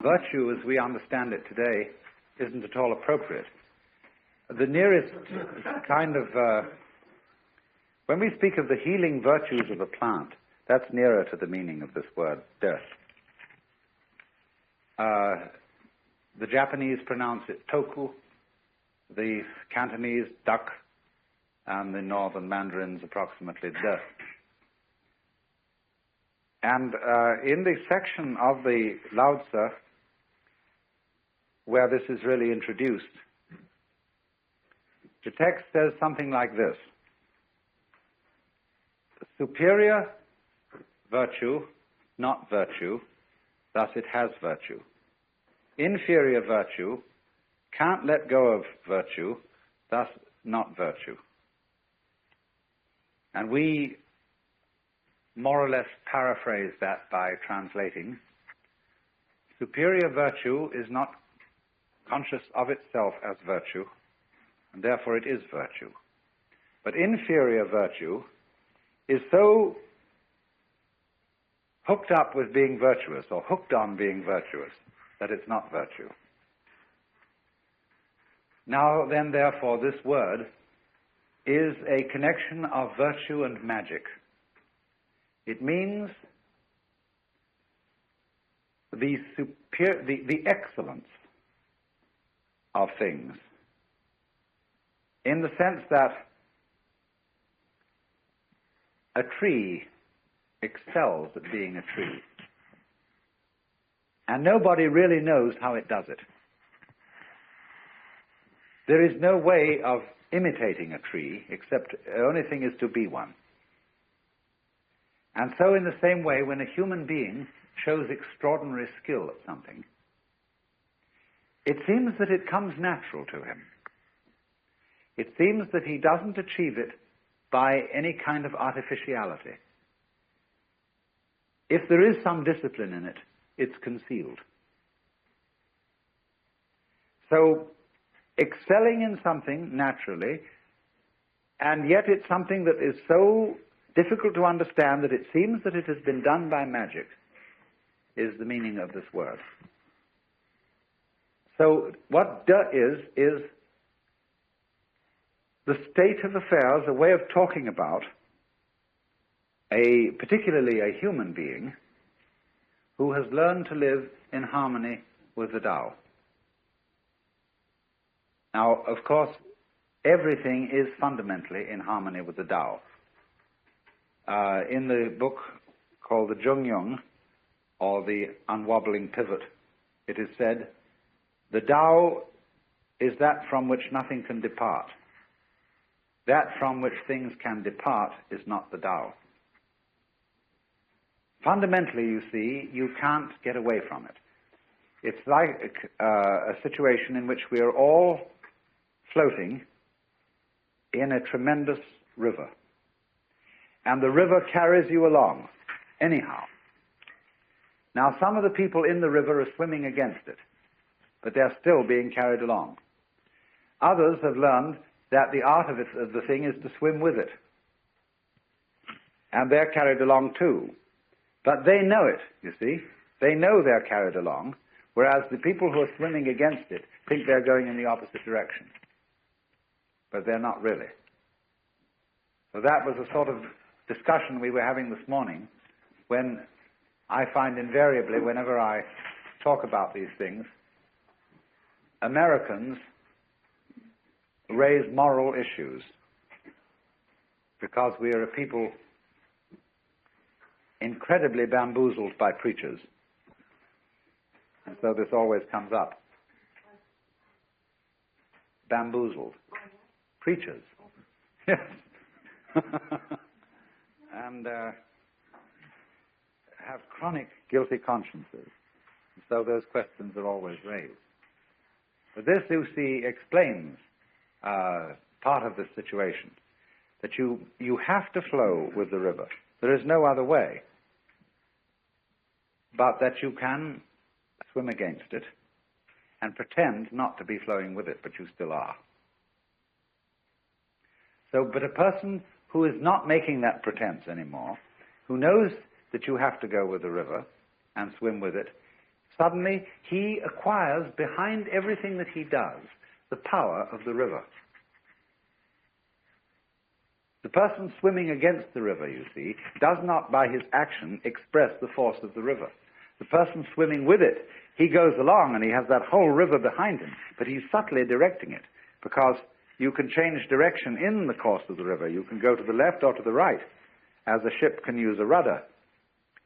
Virtue, as we understand it today, isn't at all appropriate. The nearest kind of, when we speak of the healing virtues of a plant, that's nearer to the meaning of this word, death. The Japanese pronounce it toku, the Cantonese duck, and the northern Mandarins approximately death. And in the section of the Lao Tzu where this is really introduced, the text says something like this: superior virtue, not virtue, thus it has virtue. Inferior virtue, can't let go of virtue, thus not virtue. And we more or less paraphrase that by translating, superior virtue is not conscious of itself as virtue, and therefore it is virtue. But inferior virtue is so hooked up with being virtuous, or hooked on being virtuous, that it's not virtue. Now then, therefore, this word is a connection of virtue and magic. It means the excellence of things, in the sense that a tree excels at being a tree, and nobody really knows how it does it. There is no way of imitating a tree, except the only thing is to be one. And so in the same way, when a human being shows extraordinary skill at something, it seems that it comes natural to him. It seems that he doesn't achieve it by any kind of artificiality. If there is some discipline in it, it's concealed. So, excelling in something naturally, and yet it's something that is so difficult to understand that it seems that it has been done by magic, is the meaning of this word. So what da is the state of affairs, a way of talking about particularly a human being who has learned to live in harmony with the Tao. Now, of course, everything is fundamentally in harmony with the Tao. In the book called the Zhongyong, or the Unwobbling Pivot, it is said, the Tao is that from which nothing can depart. That from which things can depart is not the Tao. Fundamentally, you see, you can't get away from it. It's like a situation in which we are all floating in a tremendous river. And the river carries you along, anyhow. Now, some of the people in the river are swimming against it, but they're still being carried along. Others have learned that the art of the thing is to swim with it. And they're carried along too. But they know it, you see. They know they're carried along, whereas the people who are swimming against it think they're going in the opposite direction. But they're not really. So that was a sort of discussion we were having this morning, when I find invariably, whenever I talk about these things, Americans raise moral issues because we are a people incredibly bamboozled by preachers. And so this always comes up. Bamboozled. Preachers. Yes. And have chronic guilty consciences. And so those questions are always raised. But this, you see, explains part of this situation. That you have to flow with the river. There is no other way. But that you can swim against it and pretend not to be flowing with it, but you still are. So, but a person who is not making that pretense anymore, who knows that you have to go with the river and swim with it, suddenly he acquires, behind everything that he does, the power of the river. The person swimming against the river, you see, does not by his action express the force of the river. The person swimming with it, he goes along and he has that whole river behind him, but he's subtly directing it, because you can change direction in the course of the river. You can go to the left or to the right, as a ship can use a rudder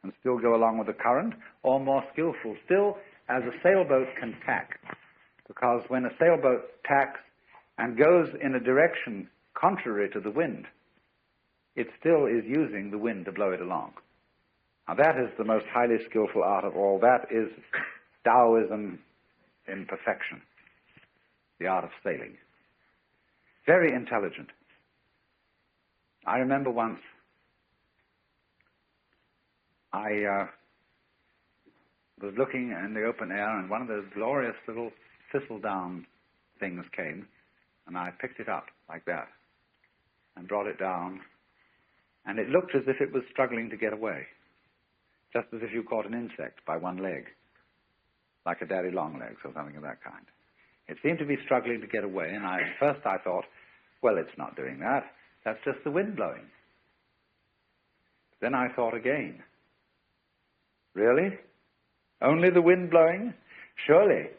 and still go along with the current, or more skillful still, as a sailboat can tack. Because when a sailboat tacks and goes in a direction contrary to the wind, it still is using the wind to blow it along. Now that is the most highly skillful art of all. That is Taoism in perfection, the art of sailing. Very intelligent. I remember once I was looking in the open air, and one of those glorious little thistledown things came, and I picked it up like that and brought it down, and it looked as if it was struggling to get away, just as if you caught an insect by one leg, like a daddy long legs or something of that kind. It seemed to be struggling to get away, and at first I thought, well, it's not doing that. That's just the wind blowing. Then I thought again, really? Only the wind blowing? Surely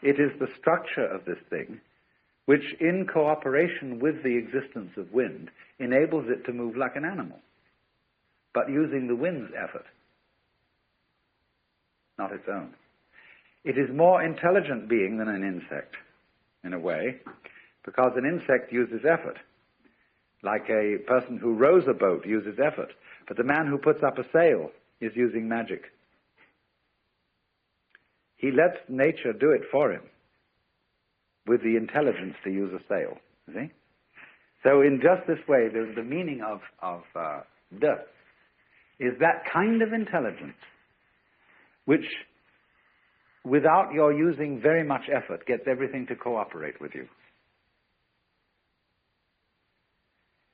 it is the structure of this thing which, in cooperation with the existence of wind, enables it to move like an animal, but using the wind's effort, not its own. It is more intelligent being than an insect, in a way, because an insect uses effort. Like a person who rows a boat uses effort, but the man who puts up a sail is using magic. He lets nature do it for him with the intelligence to use a sail. You see? So in just this way, the meaning of de is that kind of intelligence which, without your using very much effort, gets everything to cooperate with you.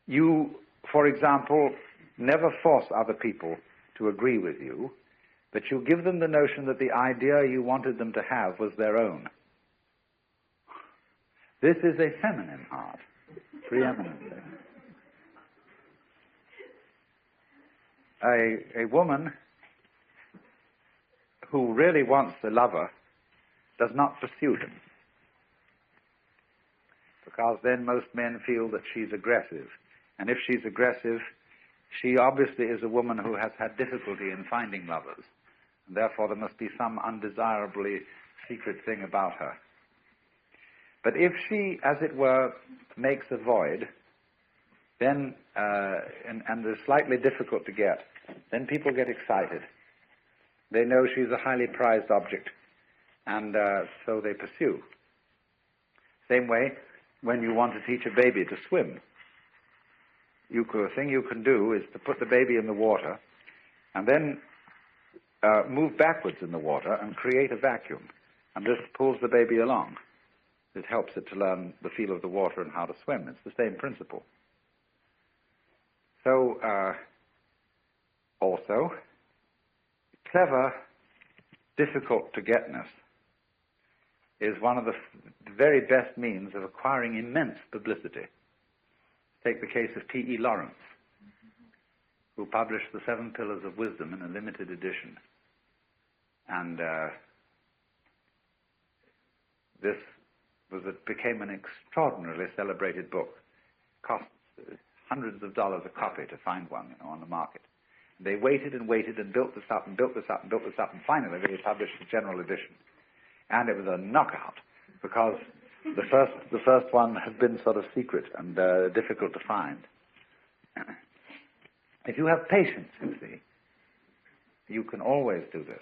You, for example, never force other people to agree with you, but you give them the notion that the idea you wanted them to have was their own. This is a feminine art, preeminently. A woman who really wants a lover does not pursue him, because then most men feel that she's aggressive. And if she's aggressive, she obviously is a woman who has had difficulty in finding lovers, and therefore there must be some undesirably secret thing about her. But if she, as it were, makes a void, then, and is slightly difficult to get, then people get excited. They know she's a highly prized object, and so they pursue. Same way, when you want to teach a baby to swim, the thing you can do is to put the baby in the water, and then move backwards in the water and create a vacuum. And this pulls the baby along. It helps it to learn the feel of the water and how to swim. It's the same principle. So, also, clever, difficult to getness is one of the very best means of acquiring immense publicity. Take the case of T.E. Lawrence, who published The 7 Pillars of Wisdom in a limited edition. And this became an extraordinarily celebrated book. Cost hundreds of dollars a copy to find one, on the market. They waited and waited and built this up and built this up and built this up, and finally they published the general edition. And it was a knockout, because the first one had been sort of secret and difficult to find. If you have patience, you see, you can always do this.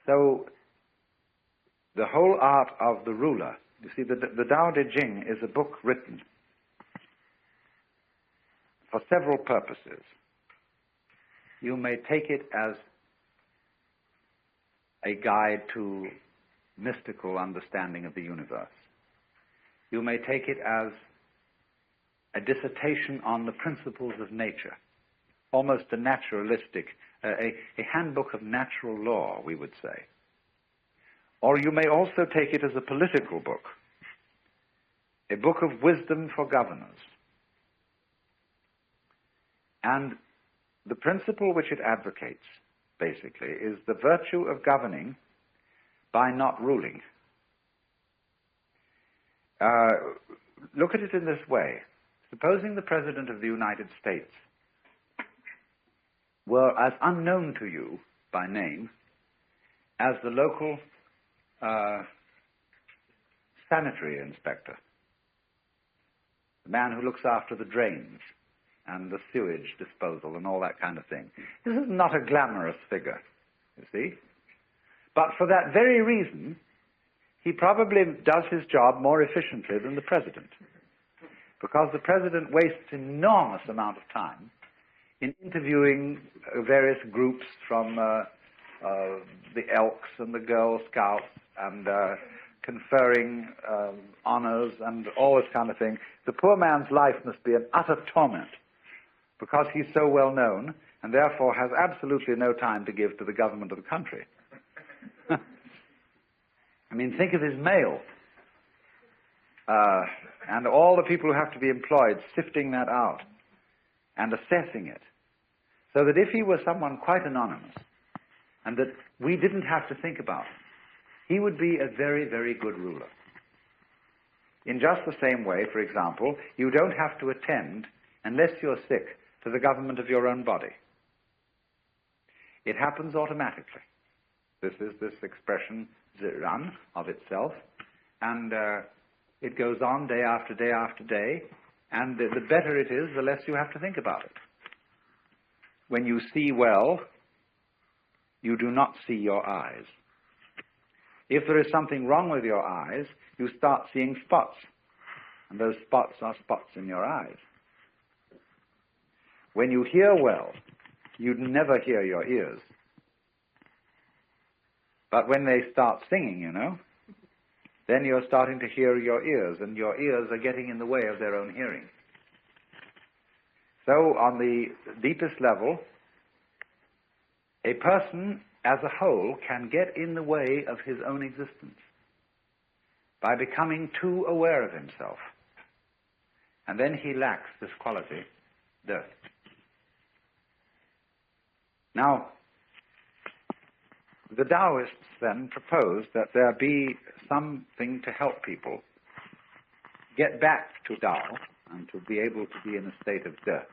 So the whole art of the ruler, you see, the Tao Te Ching is a book written for several purposes. You may take it as a guide to mystical understanding of the universe. You may take it as a dissertation on the principles of nature, almost a naturalistic a handbook of natural law, we would say. Or you may also take it as a political book, a book of wisdom for governors. And the principle which it advocates, basically, is the virtue of governing by not ruling. Look at it in this way. Supposing the President of the United States were as unknown to you by name as the local sanitary inspector, the man who looks after the drains and the sewage disposal and all that kind of thing. This is not a glamorous figure, you see. But for that very reason, he probably does his job more efficiently than the President, because the President wastes an enormous amount of time in interviewing various groups from the Elks and the Girl Scouts and conferring honors and all this kind of thing. The poor man's life must be an utter torment because he's so well known and therefore has absolutely no time to give to the government of the country. I mean, think of his mail and all the people who have to be employed sifting that out and assessing it, so that if he were someone quite anonymous and that we didn't have to think about him, he would be a very, very good ruler. In just the same way, for example, you don't have to attend, unless you're sick, to the government of your own body. It happens automatically. This is this expression, ziran, of itself, and it goes on day after day after day, and the better it is, the less you have to think about it. When you see well, you do not see your eyes. If there is something wrong with your eyes, you start seeing spots, and those spots are spots in your eyes. When you hear well, you never hear your ears. But when they start singing, you know, then you're starting to hear your ears, and your ears are getting in the way of their own hearing. So on the deepest level, a person as a whole can get in the way of his own existence by becoming too aware of himself. And then he lacks this quality, dearth. Now, the Taoists then propose that there be something to help people get back to Tao and to be able to be in a state of dearth,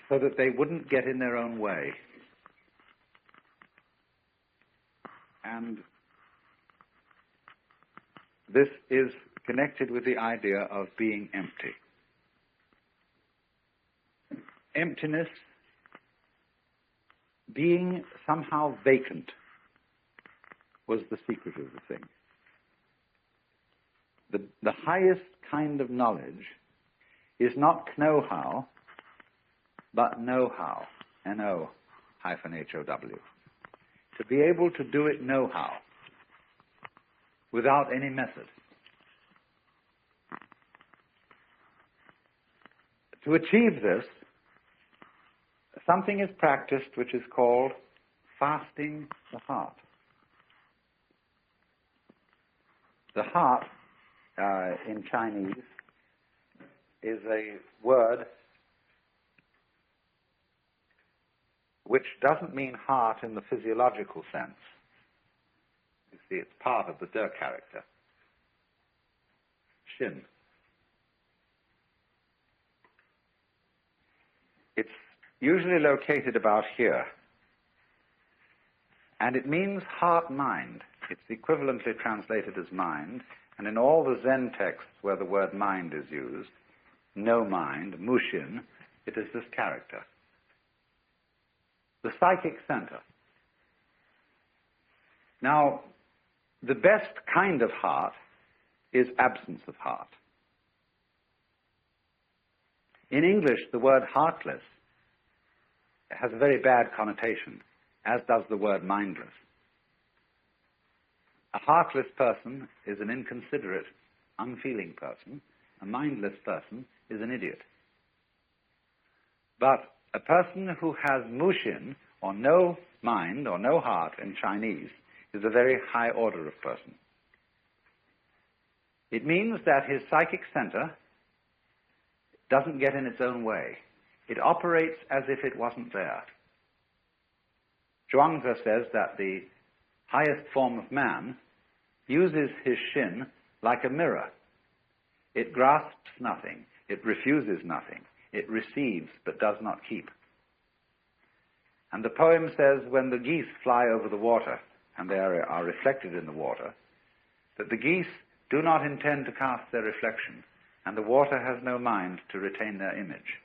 so that they wouldn't get in their own way. And this is connected with the idea of being empty. Emptiness, being somehow vacant, was the secret of the thing. The highest kind of knowledge is not know-how, but know-how, N-O-H-O-W. To be able to do it know-how, without any method. To achieve this, something is practiced which is called fasting the heart. The heart, in Chinese, is a word which doesn't mean heart in the physiological sense. You see, it's part of the De character. Shin. It's usually located about here. And it means heart-mind. It's equivalently translated as mind. And in all the Zen texts where the word mind is used, no mind, mushin, it is this character. The psychic center. Now, the best kind of heart is absence of heart. In English, the word heartless has a very bad connotation, as does the word mindless. A heartless person is an inconsiderate, unfeeling person. A mindless person is an idiot. But a person who has mushin, or no mind, or no heart in Chinese, is a very high order of person. It means that his psychic center doesn't get in its own way. It operates as if it wasn't there. Zhuangzi says that the highest form of man uses his shin like a mirror. It grasps nothing. It refuses nothing. It receives but does not keep. And the poem says, when the geese fly over the water, and they are reflected in the water, that the geese do not intend to cast their reflection, and the water has no mind to retain their image.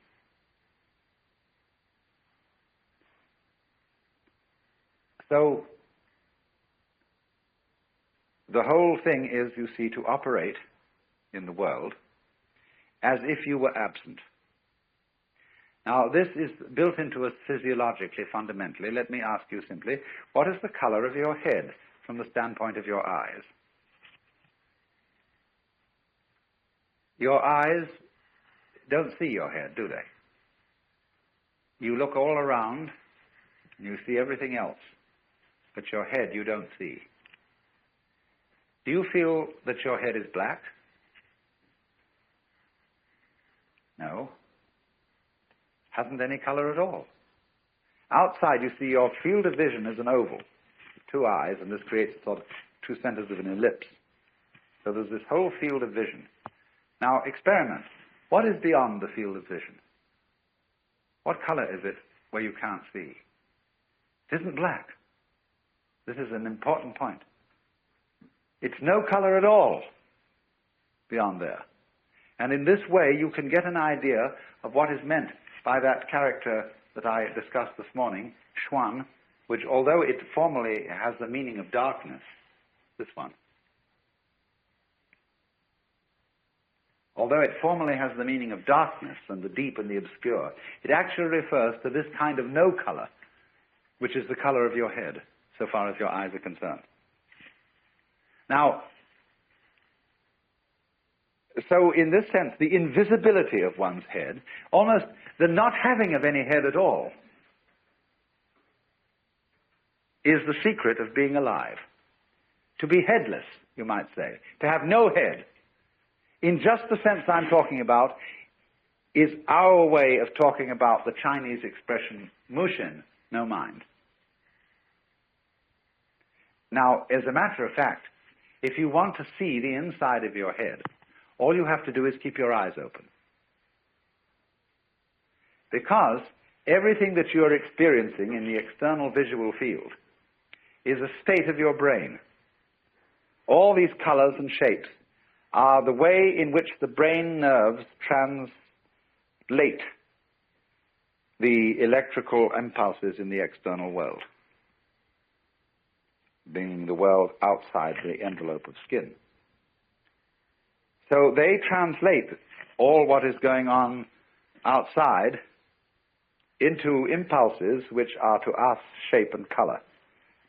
So, the whole thing is, you see, to operate in the world as if you were absent. Now, this is built into us physiologically, fundamentally. Let me ask you simply, what is the color of your head from the standpoint of your eyes? Your eyes don't see your head, do they? You look all around, and you see everything else, but your head you don't see. Do you feel that your head is black? No. Hasn't any color at all. Outside, you see your field of vision is an oval, two eyes, and this creates sort of two centers of an ellipse. So there's this whole field of vision. Now, experiment. What is beyond the field of vision? What color is it where you can't see? It isn't black. This is an important point. It's no color at all beyond there. And in this way, you can get an idea of what is meant by that character that I discussed this morning, Xuan, which, although it formally has the meaning of darkness, this one, although it formally has the meaning of darkness and the deep and the obscure, it actually refers to this kind of no color, which is the color of your head, so far as your eyes are concerned. Now, so in this sense, the invisibility of one's head, almost the not having of any head at all, is the secret of being alive. To be headless, you might say, to have no head, in just the sense I'm talking about, is our way of talking about the Chinese expression, mushin, no mind. Now, as a matter of fact, if you want to see the inside of your head, all you have to do is keep your eyes open. Because everything that you're experiencing in the external visual field is a state of your brain. All these colors and shapes are the way in which the brain nerves translate the electrical impulses in the external world, being the world outside the envelope of skin. So they translate all what is going on outside into impulses which are to us shape and color.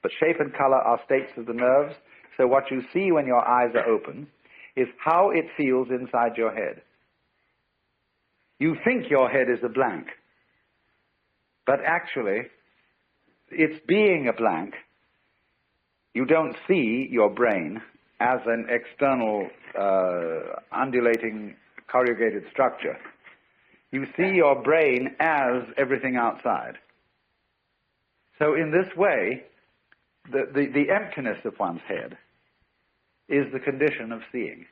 But shape and color are states of the nerves, so what you see when your eyes are open is how it feels inside your head. You think your head is a blank, but actually, it's being a blank. You don't see your brain as an external, undulating, corrugated structure. You see your brain as everything outside. So in this way, the emptiness of one's head is the condition of seeing.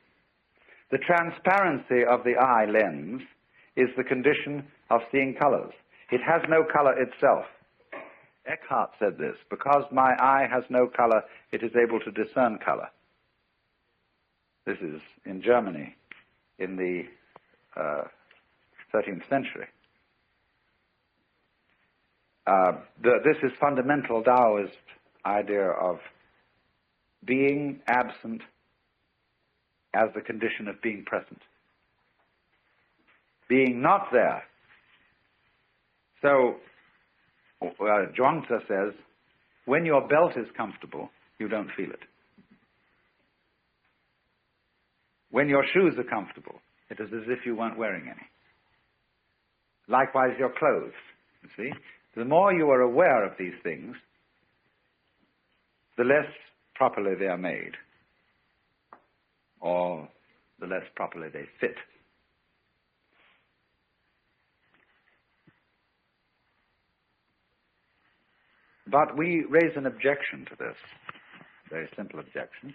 The transparency of the eye lens is the condition of seeing colors. It has no color itself. Eckhart said this, because my eye has no color, it is able to discern color. This is in Germany in the 13th century. This is fundamental Taoist idea of being absent as the condition of being present. Being not there. So, Zhuangzi says, when your belt is comfortable, you don't feel it. When your shoes are comfortable, it is as if you weren't wearing any. Likewise, your clothes. You see? The more you are aware of these things, the less properly they are made, or the less properly they fit. But we raise an objection to this, a very simple objection.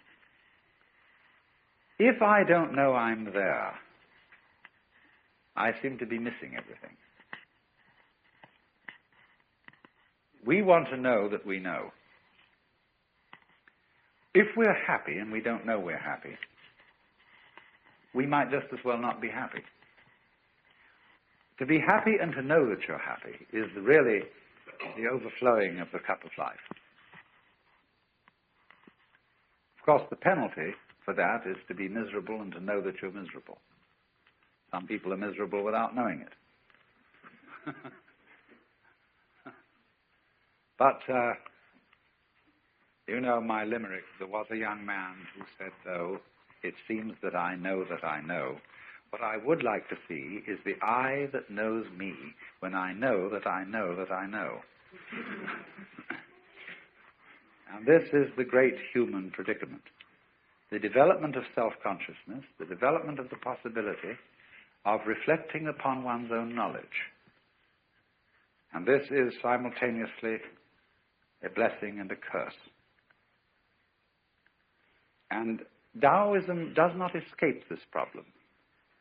If I don't know I'm there, I seem to be missing everything. We want to know that we know. If we're happy and we don't know we're happy, we might just as well not be happy. To be happy and to know that you're happy is really the overflowing of the cup of life. Of course, the penalty for that is to be miserable and to know that you're miserable. Some people are miserable without knowing it. But, you know my limerick, there was a young man who said, though, it seems that I know that I know. What I would like to see is the I that knows me when I know that I know that I know. And this is the great human predicament. The development of self-consciousness, the development of the possibility of reflecting upon one's own knowledge. And this is simultaneously a blessing and a curse. And Taoism does not escape this problem.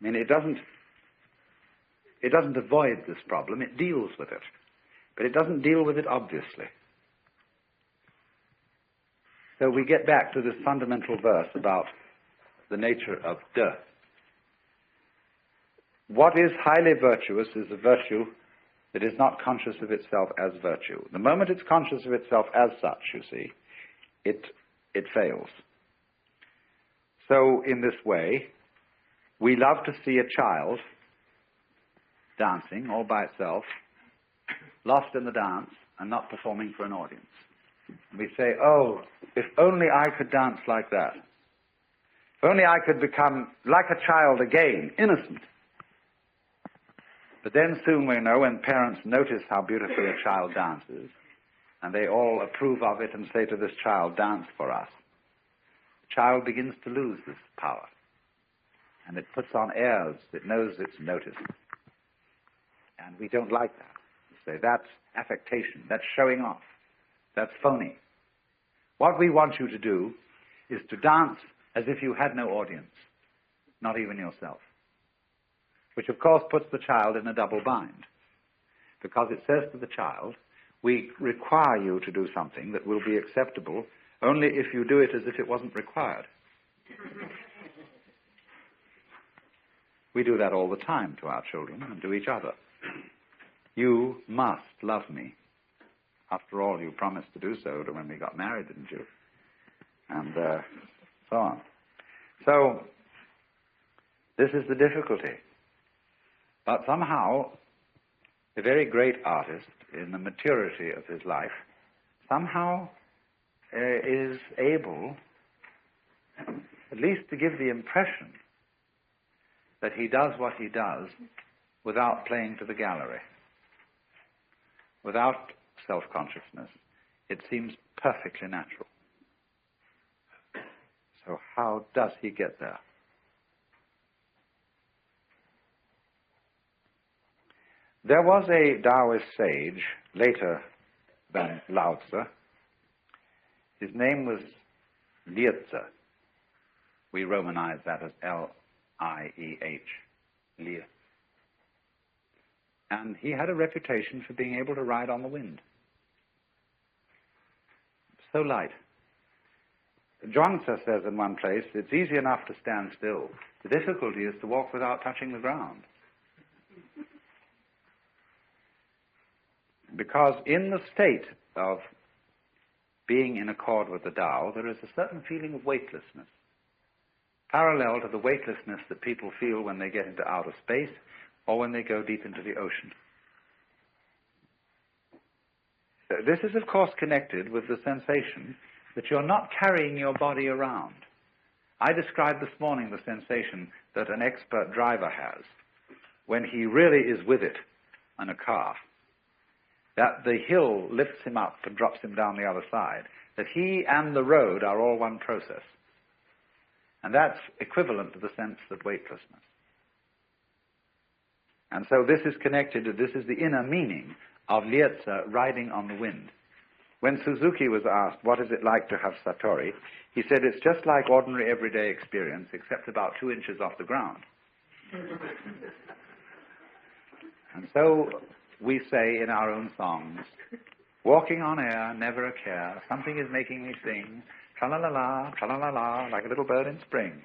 I mean, it doesn't avoid this problem, it deals with it. But it doesn't deal with it obviously. So we get back to this fundamental verse about the nature of de. What is highly virtuous is a virtue that is not conscious of itself as virtue. The moment it's conscious of itself as such, you see, it fails. So in this way, we love to see a child dancing all by itself, lost in the dance, and not performing for an audience. We say, oh, if only I could dance like that. If only I could become like a child again, innocent. But then soon we know when parents notice how beautifully a child dances, and they all approve of it and say to this child, dance for us, the child begins to lose this power. And it puts on airs, it knows it's noticed. And we don't like that. We say, that's affectation, that's showing off, that's phony. What we want you to do is to dance as if you had no audience, not even yourself. Which of course puts the child in a double bind. Because it says to the child, we require you to do something that will be acceptable only if you do it as if it wasn't required. We do that all the time to our children and to each other. You must love me. After all, you promised to do so when we got married, didn't you? And so on. So, this is the difficulty. But somehow, a very great artist, in the maturity of his life, somehow is able, at least to give the impression that he does what he does without playing to the gallery, without self-consciousness. It seems perfectly natural. So how does he get there? There was a Taoist sage, later than Lao Tzu. His name was Liezi. We romanize that as L-I-E-H, Liezi. And he had a reputation for being able to ride on the wind. So light. Zhuangzi says in one place, it's easy enough to stand still. The difficulty is to walk without touching the ground. Because in the state of being in accord with the Tao, there is a certain feeling of weightlessness, parallel to the weightlessness that people feel when they get into outer space or when they go deep into the ocean. This is, of course, connected with the sensation that you're not carrying your body around. I described this morning the sensation that an expert driver has when he really is with it in a car. that the hill lifts him up and drops him down the other side, that he and the road are all one process. And that's equivalent to the sense of weightlessness. And so this is connected to, this is the inner meaning of Lietza riding on the wind. When Suzuki was asked, what is it like to have Satori, he said, it's just like ordinary everyday experience, except about 2 inches off the ground. And so we say in our own songs, walking on air, never a care, something is making me sing, tra-la-la-la, like a little bird in spring.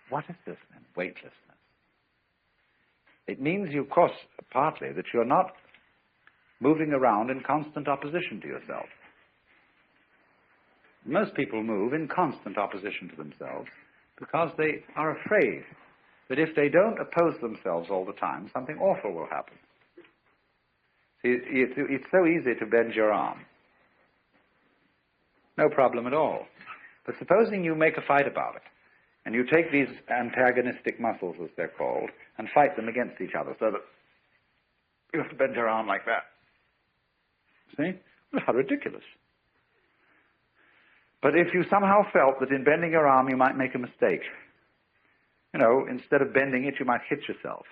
What is this then? Weightlessness. It means, of course, partly that you're not moving around in constant opposition to yourself. Most people move in constant opposition to themselves because they are afraid that if they don't oppose themselves all the time, something awful will happen. See, it's so easy to bend your arm. No problem at all. But supposing you make a fight about it, and you take these antagonistic muscles, as they're called, and fight them against each other, so that you have to bend your arm like that. See? Well, how ridiculous. But if you somehow felt that in bending your arm you might make a mistake, you know, instead of bending it, you might hit yourself.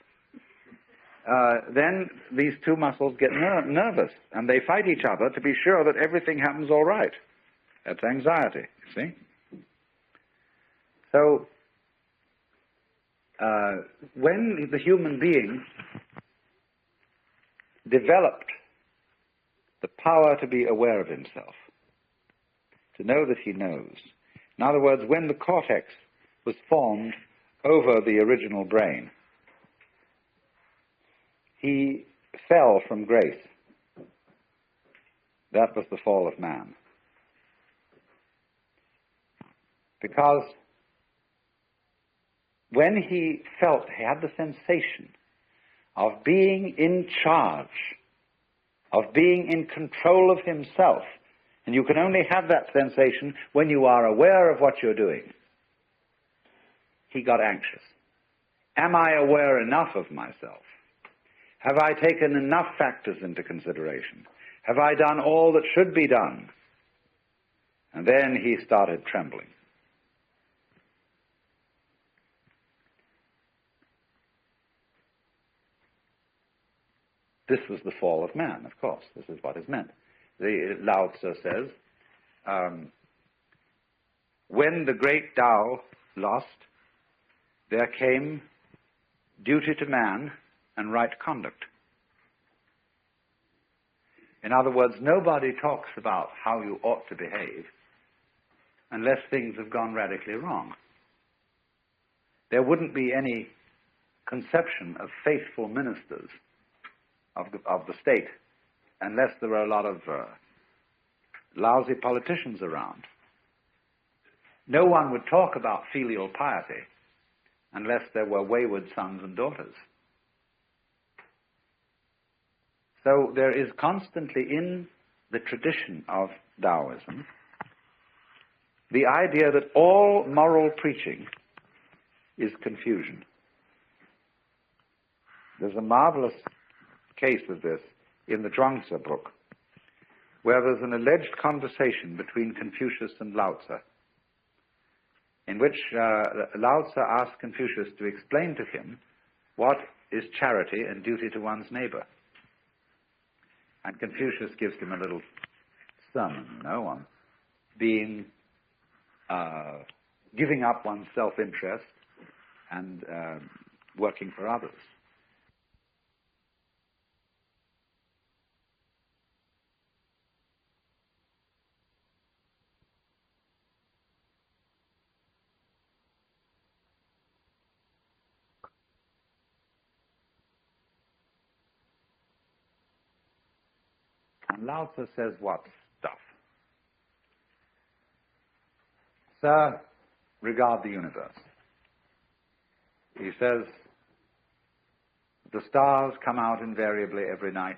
Then these two muscles get nervous, and they fight each other to be sure that everything happens all right. That's anxiety, you see? So, when the human being developed the power to be aware of himself, to know that he knows, in other words, when the cortex was formed over the original brain, he fell from grace. That was the fall of man. Because when he felt, he had the sensation of being in charge, of being in control of himself, and you can only have that sensation when you are aware of what you're doing, he got anxious. Am I aware enough of myself? Have I taken enough factors into consideration? Have I done all that should be done? And then he started trembling. This was the fall of man, of course. This is what is meant. The Lao Tzu says, when the great Tao lost, there came duty to man and right conduct. In other words, nobody talks about how you ought to behave unless things have gone radically wrong. There wouldn't be any conception of faithful ministers of the state unless there were a lot of lousy politicians around. No one would talk about filial piety unless there were wayward sons and daughters. So there is constantly in the tradition of Taoism the idea that all moral preaching is confusion. There's a marvelous case of this in the Zhuangzi book, where there's an alleged conversation between Confucius and Lao Tzu, in which Lao Tzu asked Confucius to explain to him what is charity and duty to one's neighbor. And Confucius gives him a little sermon, you know, on being, giving up one's self-interest and working for others. And Lao Tzu says, what stuff? Sir, regard the universe. He says, the stars come out invariably every night.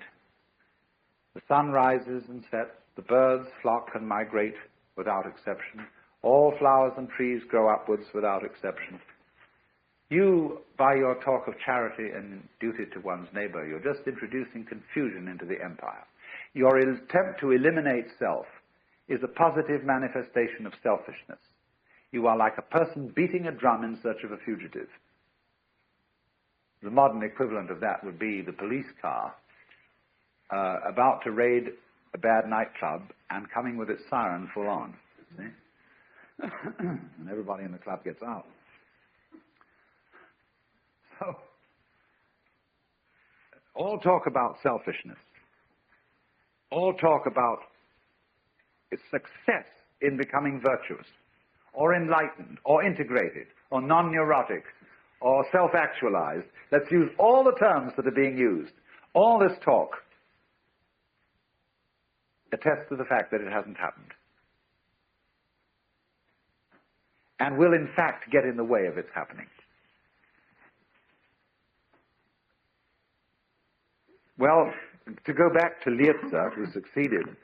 The sun rises and sets. The birds flock and migrate without exception. All flowers and trees grow upwards without exception. You, by your talk of charity and duty to one's neighbor, you're just introducing confusion into the empire. Your attempt to eliminate self is a positive manifestation of selfishness. You are like a person beating a drum in search of a fugitive. The modern equivalent of that would be the police car about to raid a bad nightclub and coming with its siren full on. See? And everybody in the club gets out. So, all talk about selfishness, all talk about its success in becoming virtuous, or enlightened, or integrated, or non-neurotic, or self-actualized. Let's use all the terms that are being used. All this talk attests to the fact that it hasn't happened, and will in fact get in the way of its happening. Well, to go back to Lietze, who succeeded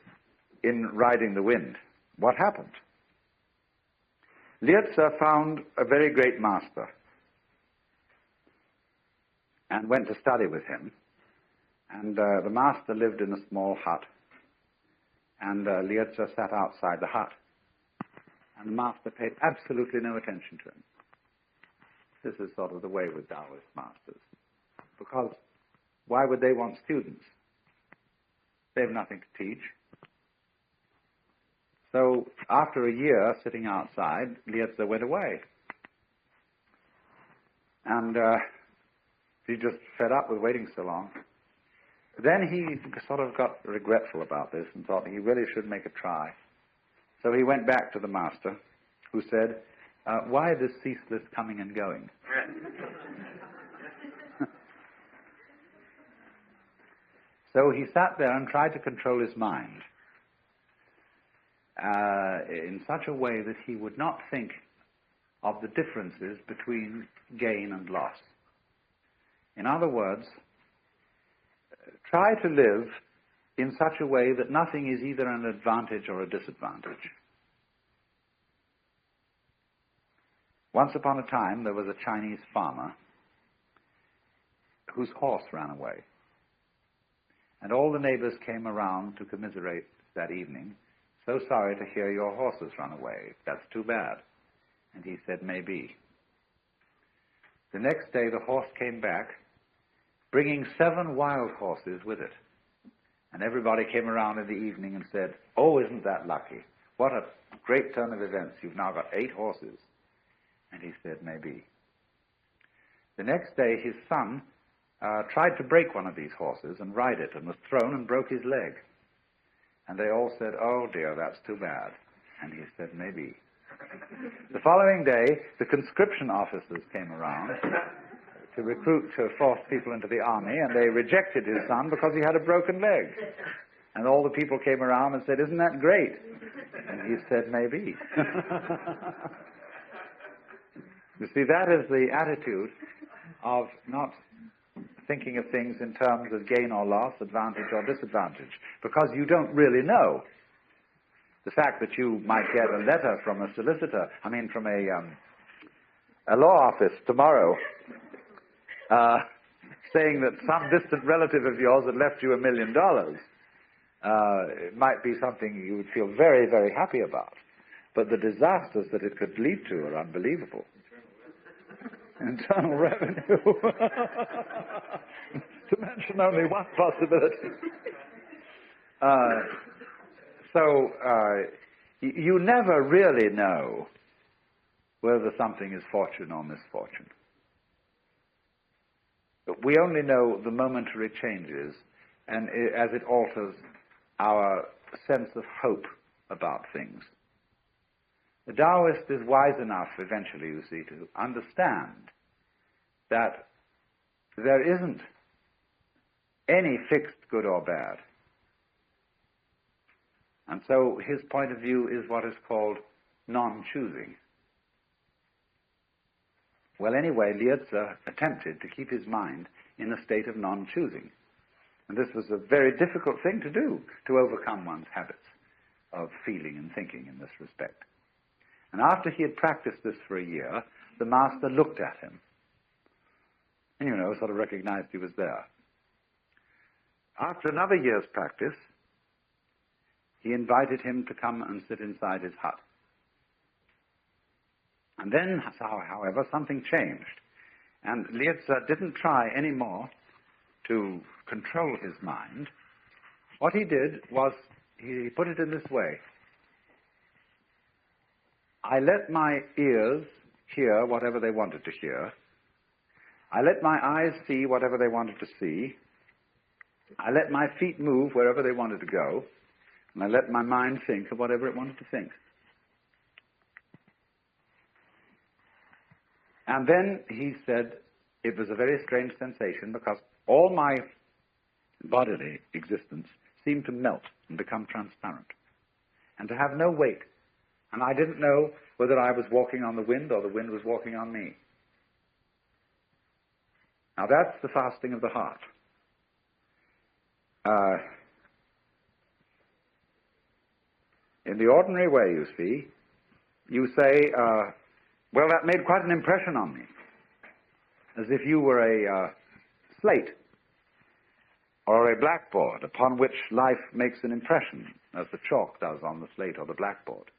in riding the wind, what happened? Lietze found a very great master and went to study with him. And the master lived in a small hut. And Lietze sat outside the hut. And the master paid absolutely no attention to him. This is sort of the way with Taoist masters. Because why would they want students? They have nothing to teach. So after a year sitting outside, Lietze went away. And he just fed up with waiting so long. Then he sort of got regretful about this and thought he really should make a try. So he went back to the master, who said, why this ceaseless coming and going? So he sat there and tried to control his mind in such a way that he would not think of the differences between gain and loss. In other words, try to live in such a way that nothing is either an advantage or a disadvantage. Once upon a time, there was a Chinese farmer whose horse ran away. And all the neighbors came around to commiserate that evening. So sorry to hear your horse has run away. That's too bad. And he said, maybe. The next day, the horse came back, bringing 7 wild horses with it. And everybody came around in the evening and said, oh, isn't that lucky? What a great turn of events. You've now got 8 horses. And he said, maybe. The next day, his son tried to break one of these horses and ride it, and was thrown and broke his leg. And they all said, oh dear, that's too bad. And he said, maybe. The following day, the conscription officers came around to recruit, to force people into the army, and they rejected his son because he had a broken leg. And all the people came around and said, isn't that great? And he said, maybe. You see, that is the attitude of not thinking of things in terms of gain or loss, advantage or disadvantage, because you don't really know. The fact that you might get a letter from a solicitor, from a law office tomorrow, saying that some distant relative of yours had left you $1 million, it might be something you would feel very, very happy about. But the disasters that it could lead to are unbelievable. Internal revenue. To mention only one possibility. You never really know whether something is fortune or misfortune. But we only know the momentary changes, and as it alters our sense of hope about things. The Taoist is wise enough, eventually, you see, to understand that there isn't any fixed good or bad. And so his point of view is what is called non-choosing. Well, anyway, Lietze attempted to keep his mind in a state of non-choosing. And this was a very difficult thing to do, to overcome one's habits of feeling and thinking in this respect. And after he had practiced this for a year, the master looked at him sort of recognized he was there. After another year's practice, he invited him to come and sit inside his hut. And then, however, something changed. And Lietze didn't try anymore to control his mind. What he did was, he put it in this way: I let my ears hear whatever they wanted to hear. I let my eyes see whatever they wanted to see. I let my feet move wherever they wanted to go. And I let my mind think of whatever it wanted to think. And then he said it was a very strange sensation, because all my bodily existence seemed to melt and become transparent and to have no weight. And I didn't know whether I was walking on the wind or the wind was walking on me. Now that's the fasting of the heart. In the ordinary way, you see, you say, well, that made quite an impression on me, as if you were a slate or a blackboard upon which life makes an impression, as the chalk does on the slate or the blackboard.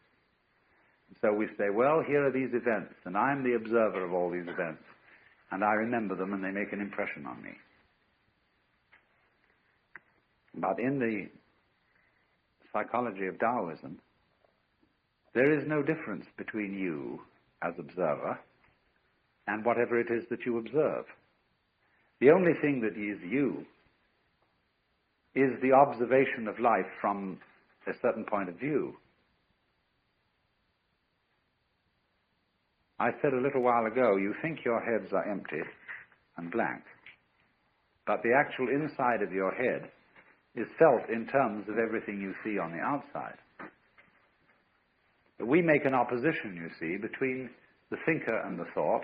So we say, well, here are these events, and I'm the observer of all these events, and I remember them, and they make an impression on me. But in the psychology of Taoism, there is no difference between you as observer and whatever it is that you observe. The only thing that is you is the observation of life from a certain point of view. I said a little while ago, you think your heads are empty and blank, but the actual inside of your head is felt in terms of everything you see on the outside. But we make an opposition, you see, between the thinker and the thought,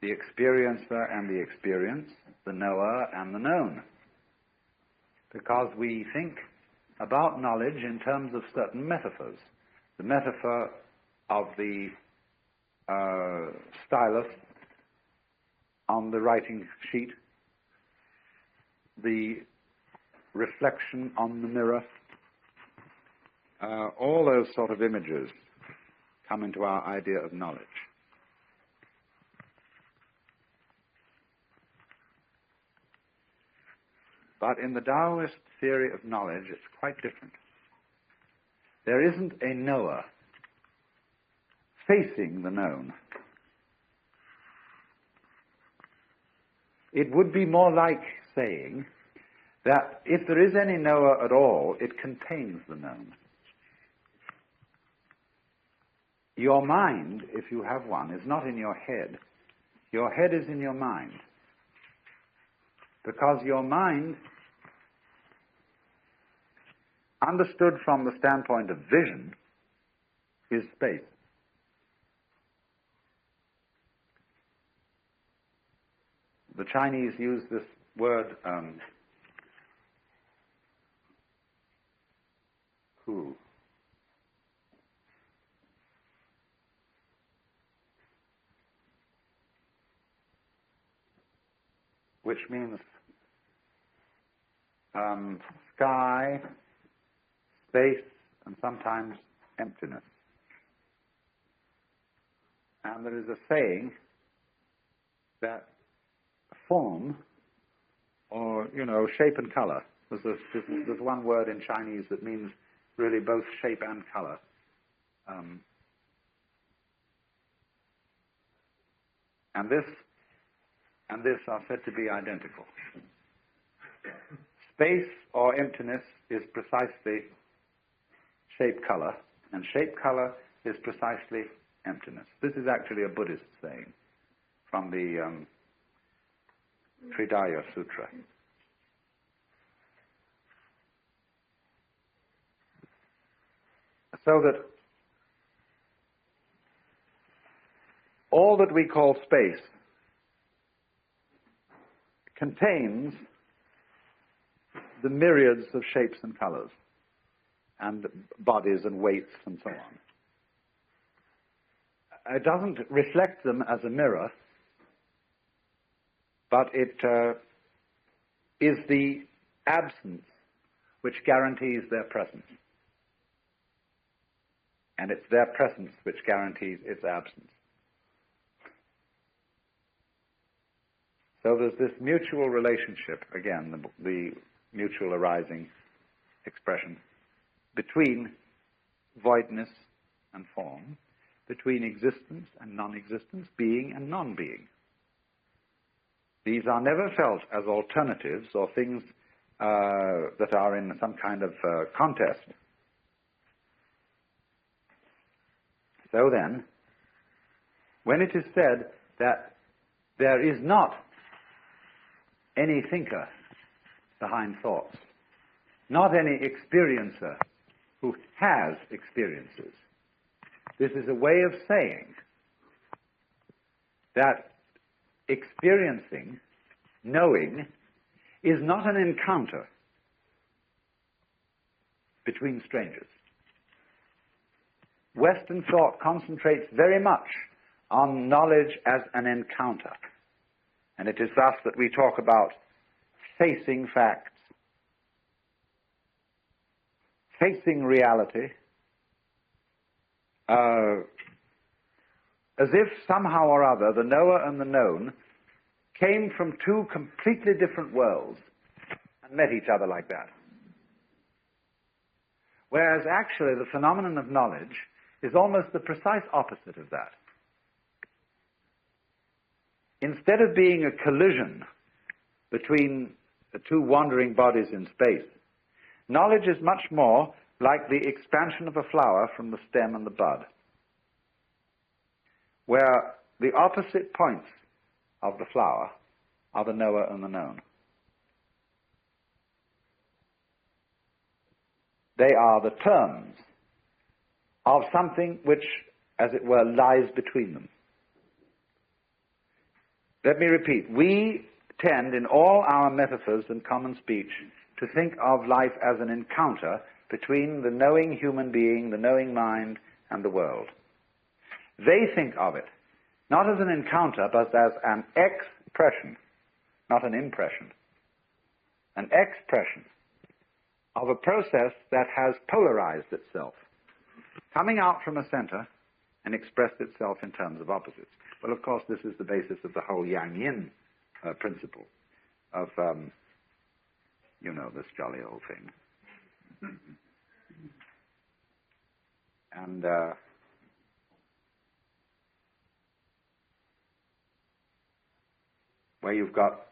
the experiencer and the experience, the knower and the known. Because we think about knowledge in terms of certain metaphors. The metaphor of the stylus on the writing sheet, the reflection on the mirror, all those sort of images come into our idea of knowledge. But in the Taoist theory of knowledge, it's quite different. There isn't a knower facing the known. It would be more like saying that if there is any knower at all, it contains the known. Your mind, if you have one, is not in your head. Your head is in your mind. Because your mind, understood from the standpoint of vision, is space. The Chinese use this word, hu, which means sky, space, and sometimes emptiness. And there is a saying that form, or, shape and color, there's one word in Chinese that means really both shape and color. And this are said to be identical. Space or emptiness is precisely shape-color, and shape-color is precisely emptiness. This is actually a Buddhist saying from the Tridaya Sutra. So that all that we call space contains the myriads of shapes and colors and bodies and weights and so on. It doesn't reflect them as a mirror. but it is the absence which guarantees their presence. And it's their presence which guarantees its absence. So there's this mutual relationship, again, the mutual arising expression, between voidness and form, between existence and non-existence, being and non-being. These are never felt as alternatives or things that are in some kind of contest. So then, when it is said that there is not any thinker behind thoughts, not any experiencer who has experiences, this is a way of saying that experiencing, knowing, is not an encounter between strangers. Western thought concentrates very much on knowledge as an encounter. And it is thus that we talk about facing facts, facing reality, as if somehow or other the knower and the known came from two completely different worlds and met each other like that. Whereas actually the phenomenon of knowledge is almost the precise opposite of that. Instead of being a collision between the two wandering bodies in space, knowledge is much more like the expansion of a flower from the stem and the bud, where the opposite points of the flower are the knower and the known. They are the terms of something which, as it were, lies between them. Let me repeat. We tend, in all our metaphors and common speech, to think of life as an encounter between the knowing human being, the knowing mind, and the world. They think of it not as an encounter, but as an expression, not an impression, an expression of a process that has polarized itself, coming out from a center and expressed itself in terms of opposites. Well, of course, this is the basis of the whole yang-yin principle of, you know, this jolly old thing. And where you've got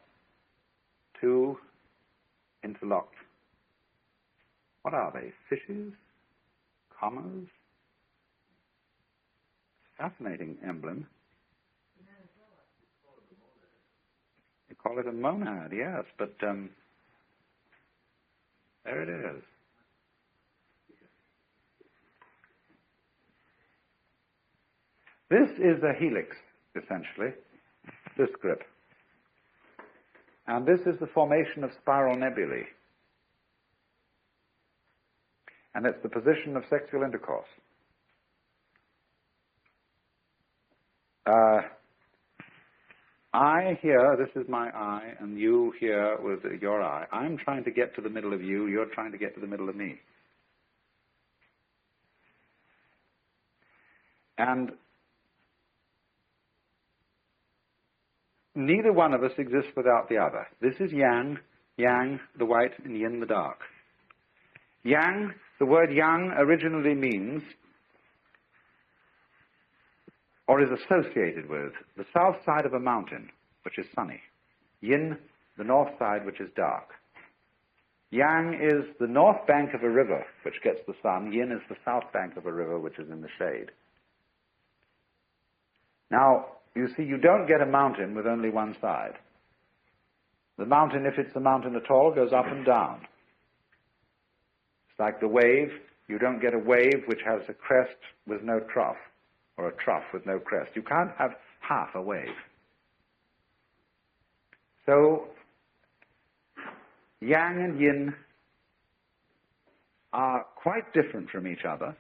two interlocked, what are they, fishes, commas? Fascinating emblem. You call it a monad, yes, but there it is. This is a helix, essentially, this grip. And this is the formation of spiral nebulae. And it's the position of sexual intercourse. I here, this is my eye, and you here with your eye. I'm trying to get to the middle of you, you're trying to get to the middle of me. And neither one of us exists without the other. This is yang, the white, and yin, the dark. Yang, the word yang originally means, or is associated with, the south side of a mountain, which is sunny. Yin, the north side, which is dark. Yang is the north bank of a river, which gets the sun. Yin is the south bank of a river, which is in the shade. Now, you see, you don't get a mountain with only one side. The mountain, if it's a mountain at all, goes up and down. It's like the wave. You don't get a wave which has a crest with no trough, or a trough with no crest. You can't have half a wave. So, yang and yin are quite different from each other,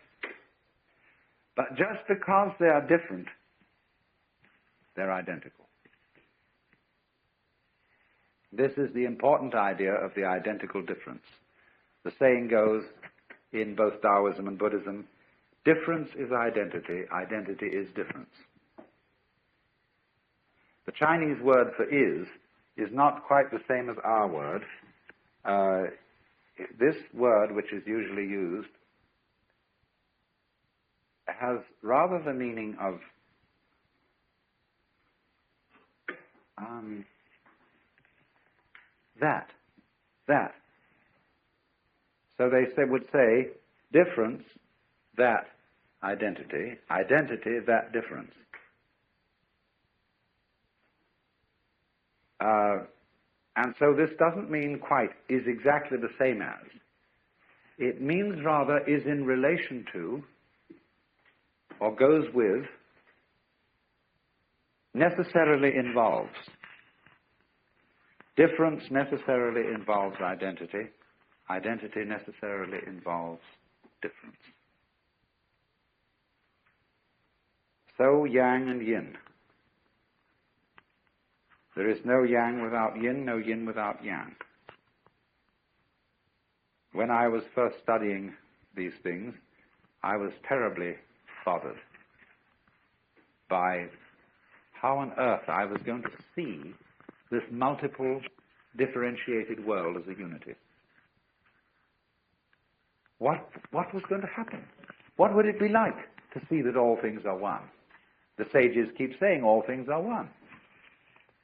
but just because they are different, they're identical. This is the important idea of the identical difference. The saying goes in both Taoism and Buddhism, difference is identity, identity is difference. The Chinese word for is not quite the same as our word. This word, which is usually used, has rather the meaning of that. So they would say, difference, that identity, identity, that difference. And so this doesn't mean quite is exactly the same as. It means rather is in relation to, or goes with, necessarily involves. Difference necessarily involves identity. Identity necessarily involves difference. So yang and yin. There is no yang without yin, no yin without yang. When I was first studying these things, I was terribly bothered by how on earth I was going to see this multiple, differentiated world as a unity. What was going to happen? What would it be like to see that all things are one? The sages keep saying all things are one.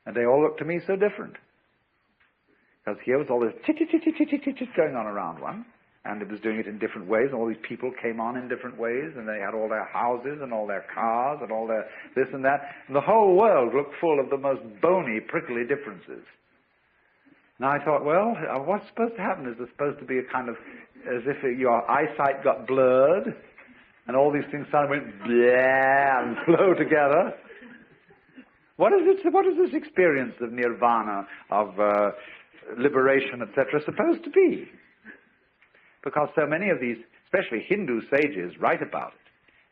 And they all look to me so different. Because here was all this chit going on around one, and it was doing it in different ways, and all these people came on in different ways, and they had all their houses, and all their cars, and all their this and that, and the whole world looked full of the most bony, prickly differences. Now I thought, well, what's supposed to happen? Is there supposed to be a kind of, as if your eyesight got blurred, and all these things suddenly went blah and flow together? What is this experience of nirvana, of liberation, etc., supposed to be? Because so many of these, especially Hindu sages, write about it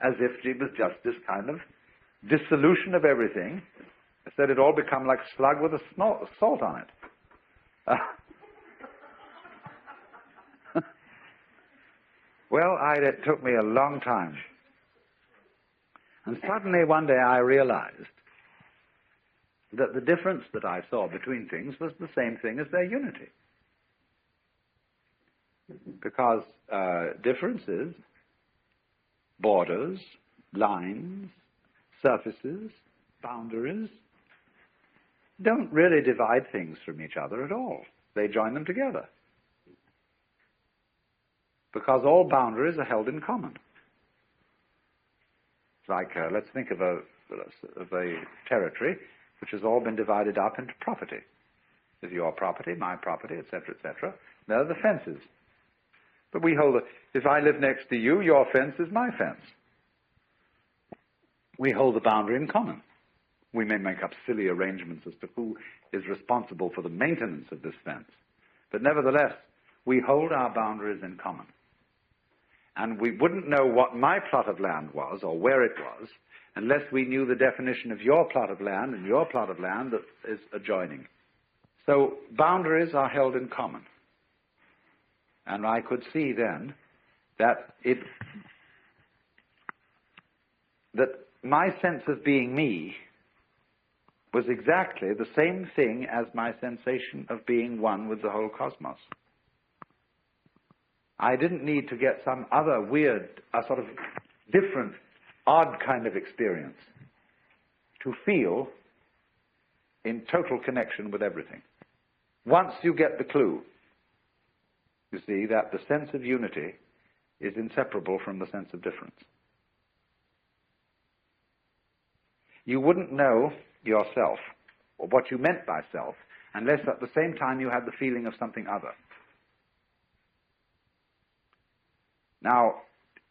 as if it was just this kind of dissolution of everything, so that it all become like slug with a salt on it. Well, it took me a long time. And suddenly one day I realized that the difference that I saw between things was the same thing as their unity. Because differences, borders, lines, surfaces, boundaries, don't really divide things from each other at all. They join them together. Because all boundaries are held in common. It's like, let's think of a territory which has all been divided up into property. There's your property, my property, etc., etc. There are the fences. But we hold if I live next to you, your fence is my fence. We hold the boundary in common. We may make up silly arrangements as to who is responsible for the maintenance of this fence. But nevertheless, we hold our boundaries in common. And we wouldn't know what my plot of land was, or where it was, unless we knew the definition of your plot of land and your plot of land that is adjoining. So boundaries are held in common. And I could see then that my sense of being me was exactly the same thing as my sensation of being one with the whole cosmos. I didn't need to get some other weird, sort of different, odd kind of experience to feel in total connection with everything. Once you get the clue, you see that the sense of unity is inseparable from the sense of difference. You wouldn't know yourself, or what you meant by self, unless at the same time you had the feeling of something other. Now,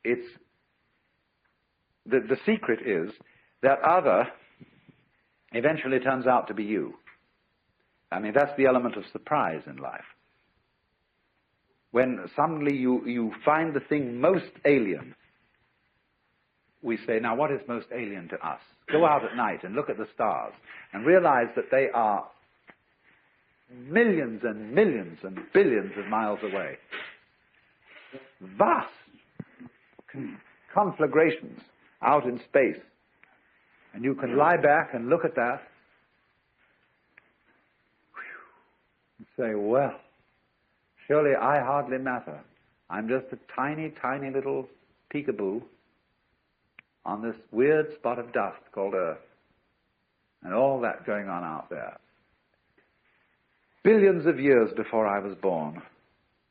the secret is that other eventually turns out to be you. I mean, that's the element of surprise in life. When suddenly you find the thing most alien, we say, now what is most alien to us? Go out at night and look at the stars and realize that they are millions and millions and billions of miles away. Vast conflagrations out in space. And you can lie back and look at that and say, well, surely I hardly matter. I'm just a tiny, tiny little peekaboo on this weird spot of dust called Earth. And all that going on out there. Billions of years before I was born,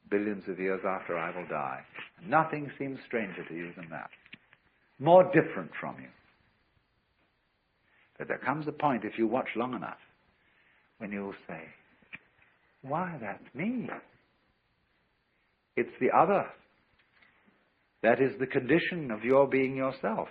billions of years after I will die. Nothing seems stranger to you than that. More different from you. But there comes a point, if you watch long enough, when you'll say, why, that's me. It's the other. That is the condition of your being yourself.